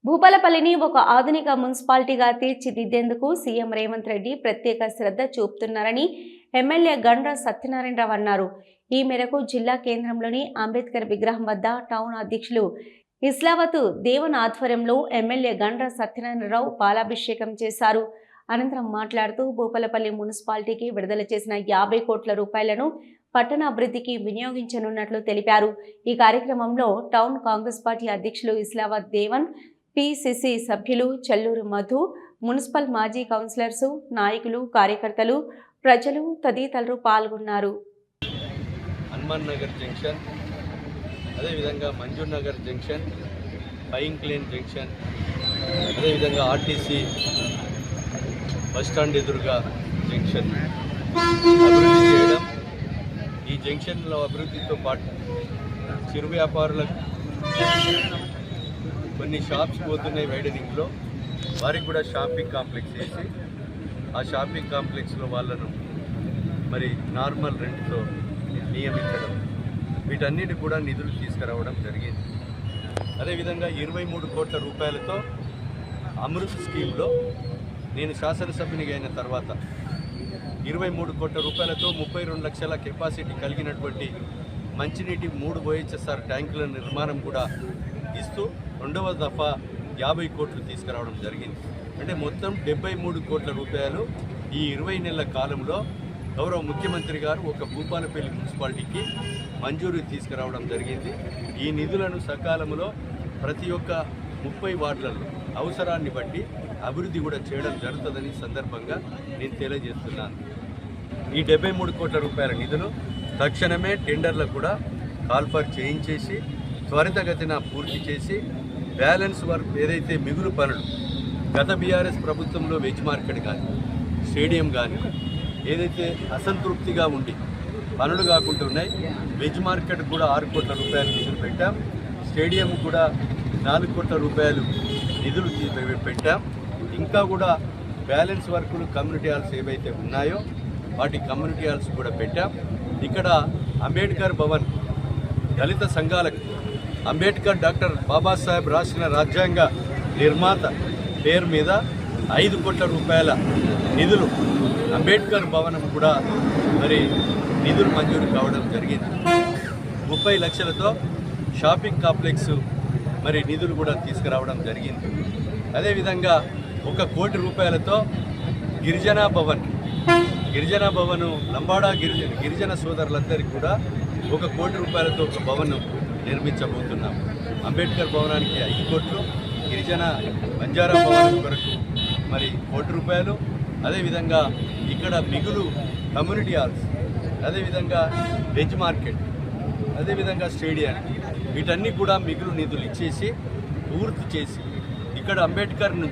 భూపాలపల్లిని ఒక ఆధునిక మున్సిపాలిటీగా తీర్చిదిద్దేందుకు సీఎం రేవంత్ రెడ్డి ప్రత్యేక శ్రద్ధ చూపుతున్నారని ఎమ్మెల్యే గండ్ర సత్యనారాయణరావు అన్నారు. ఈ మేరకు జిల్లా కేంద్రంలోని అంబేద్కర్ విగ్రహం వద్ద టౌన్ అధ్యక్షులు ఇస్లావతు దేవన్ ఆధ్వర్యంలో ఎమ్మెల్యే గండ్ర సత్యనారాయణరావు పాలాభిషేకం చేశారు. అనంతరం మాట్లాడుతూ భూపాలపల్లి మున్సిపాలిటీకి విడుదల చేసిన 50 కోట్ల రూపాయలను పట్టణ అభివృద్ధికి వినియోగించనున్నట్లు తెలిపారు. ఈ కార్యక్రమంలో టౌన్ కాంగ్రెస్ పార్టీ అధ్యక్షులు ఇస్లావత్ దేవన్, పిసిసి సభ్యులు చెల్లూరు మధు, మున్సిపల్ మాజీ కౌన్సిలర్స్, నాయకులు, కార్యకర్తలు, ప్రజలు తదితరులు పాల్గొన్నారు. హనుమాన్ నగర్ జంక్షన్, అదేవిధంగా Manzoor Nagar junction, pine క్లేన్ junction, అదేవిధంగా ఆర్టీసీ బస్టాండ్ ఎదురుగా జంక్షన్ అభివృద్ధి చేయడం, ఈ జంక్షన్లో అభివృద్ధితో పాటు చిరు వ్యాపారులకు కొన్ని షాప్స్ పోతున్నాయి వైడనింగ్లో, వారికి కూడా షాపింగ్ కాంప్లెక్స్ వేసి ఆ షాపింగ్ కాంప్లెక్స్లో వాళ్ళను మరి నార్మల్ రెంట్తో నియమించడం, వీటన్నిటి కూడా నిధులు తీసుకురావడం జరిగింది. అదేవిధంగా 23 కోట్ల రూపాయలతో అమృత్ స్కీమ్లో నేను శాసనసభ్యునిగా అయిన తర్వాత 23 కోట్ల రూపాయలతో 32 లక్షల కెపాసిటీ కలిగినటువంటి మంచినీటి 3 OHSR ట్యాంకుల నిర్మాణం కూడా ఇస్తూ రెండవ దఫా 50 కోట్లు తీసుకురావడం జరిగింది. అంటే మొత్తం 73 కోట్ల రూపాయలు ఈ 20 నెలల కాలంలో గౌరవ ముఖ్యమంత్రి గారు ఒక భూపాలపల్లి మున్సిపాలిటీకి మంజూరు తీసుకురావడం జరిగింది. ఈ నిధులను సకాలంలో ప్రతి ఒక్క 30 వార్డులలో అవసరాన్ని బట్టి అభివృద్ధి కూడా చేయడం జరుగుతుందని సందర్భంగా నేను తెలియజేస్తున్నాను. ఈ 73 కోట్ల రూపాయల నిధులు తక్షణమే టెండర్లకు కూడా కాల్ఫర్ చేయించేసి త్వరితగతిన పూర్తి చేసి బ్యాలెన్స్ వర్క్ ఏదైతే మిగులు పనులు గత బీఆర్ఎస్ ప్రభుత్వంలో వెజ్ మార్కెట్ కానీ స్టేడియం కానీ ఏదైతే అసంతృప్తిగా ఉండి పనులు కాకుండా ఉన్నాయి, వెజ్ మార్కెట్ కూడా 6 కోట్ల రూపాయలు నిధులు పెట్టాం, స్టేడియం కూడా 4 కోట్ల రూపాయలు నిధులు పెట్టాం. ఇంకా కూడా బ్యాలెన్స్ వర్కులు కమ్యూనిటీ హాల్స్ ఏవైతే ఉన్నాయో వాటి కమ్యూనిటీ హాల్స్ కూడా పెట్టాం. ఇక్కడ అంబేద్కర్ భవన్ దళిత సంఘాలకు అంబేద్కర్ డాక్టర్ బాబాసాహెబ్ రాసిన రాజ్యాంగ నిర్మాత పేరు మీద 5 కోట్ల రూపాయల నిధులు అంబేద్కర్ భవనం కూడా మరి నిధులు మంజూరు కావడం జరిగింది. 30 లక్షలతో షాపింగ్ కాంప్లెక్స్ మరి నిధులు కూడా తీసుకురావడం జరిగింది. అదేవిధంగా 1 కోటి రూపాయలతో గిరిజన భవన్ లంబాడా గిరిజన సోదరులందరికీ కూడా 1 కోటి రూపాయలతో ఒక భవనం నిర్మించబోతున్నాం. అంబేద్కర్ భవనానికి 5 కోట్లు, గిరిజన బంజారా భవనం కొరకు మరి 1 కోటి రూపాయలు, అదేవిధంగా ఇక్కడ మిగులు కమ్యూనిటీ హాల్స్, అదేవిధంగా వెజ్ మార్కెట్, అదేవిధంగా స్టేడియానికి వీటన్నీ కూడా మిగులు నిధులు ఇచ్చేసి పూర్తి చేసి ఇక్కడ అంబేద్కర్ నుంచి